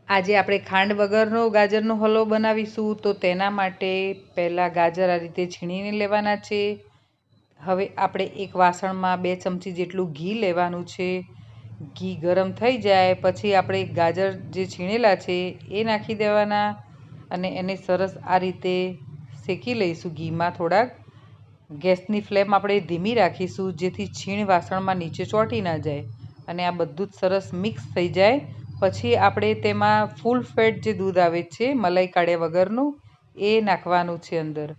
આજે આપણે ખાંડ વગરનો ગાજરનો હલવો બનાવીશું, તો તેના માટે પહેલાં ગાજર આ રીતે છીણીને લેવાના છે. હવે આપણે એક વાસણમાં 2 ચમચી જેટલું ઘી લેવાનું છે. ઘી ગરમ થઈ જાય પછી આપણે ગાજર જે છીણેલા છે એ નાખી દેવાના અને એને સરસ આ રીતે શેકી લઈશું ઘીમાં થોડાક. ગેસની ફ્લેમ આપણે ધીમી રાખીશું, જેથી છીણ વાસણમાં નીચે ચોંટી ના જાય. અને આ બધું જ સરસ મિક્સ થઈ જાય પછી આપણે તેમાં ફૂલ ફેટ જે દૂધ આવે છે મલાઈ કાઢ્યા વગરનું, એ નાખવાનું છે અંદર.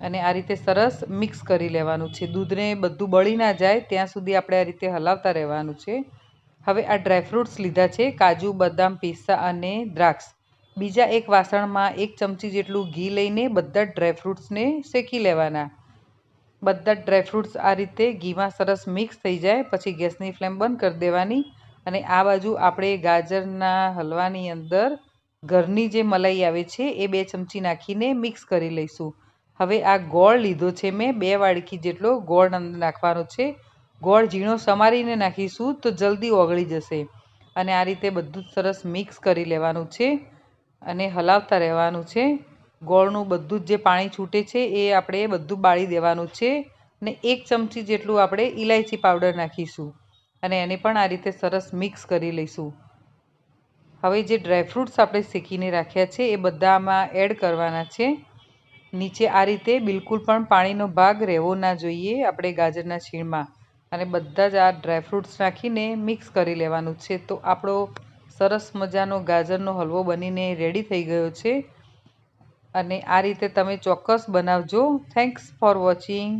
અને આ રીતે સરસ મિક્સ કરી લેવાનું છે. દૂધને બધું બળી ના જાય ત્યાં સુધી આપણે આ રીતે હલાવતા રહેવાનું છે. હવે આ ડ્રાયફ્રૂટ્સ લીધા છે, કાજુ, બદામ, પિસ્તા અને દ્રાક્ષ. બીજા એક વાસણમાં 1 ચમચી જેટલું ઘી લઈને બધા જ ડ્રાયફ્રૂટ્સને શેકી લેવાના. બધા જ ડ્રાયફ્રૂટ્સ આ રીતે ઘીમાં સરસ મિક્સ થઈ જાય પછી ગેસની ફ્લેમ બંધ કરી દેવાની. અને આ બાજુ આપણે ગાજરના હલવાની અંદર ઘરની જે મલાઈ આવે છે એ 2 ચમચી નાખીને મિક્સ કરી લઈશું. હવે આ ગોળ લીધો છે મેં, 2 વાડકી જેટલો ગોળ અંદર નાખવાનો છે. ગોળ ઝીણો સમારીને નાખીશું તો જલ્દી ઓગળી જશે. અને આ રીતે બધું જ સરસ મિક્સ કરી લેવાનું છે અને હલાવતા રહેવાનું છે. ગોળનું બધું જ જે પાણી છૂટે છે એ આપણે બધું બાળી દેવાનું છે. ને 1 ચમચી જેટલું આપણે ઇલાયચી પાવડર નાખીશું અને એને પણ આ રીતે સરસ મિક્સ કરી લઈશું. હવે જે ડ્રાયફ્રૂટ્સ આપણે શેકીને રાખ્યા છે એ બધામાં એડ કરવાના છે. નીચે આ રીતે બિલકુલ પણ પાણીનો ભાગ રહેવો ના જોઈએ આપણે ગાજરના છીણમાં. અને બધા જ આ ડ્રાયફ્રૂટ્સ નાખીને મિક્સ કરી લેવાનું છે. તો આપણો સરસ મજાનો ગાજરનો હલવો બનીને રેડી થઈ ગયો છે. અને આ રીતે તમે ચોક્કસ બનાવજો. Thanks for watching.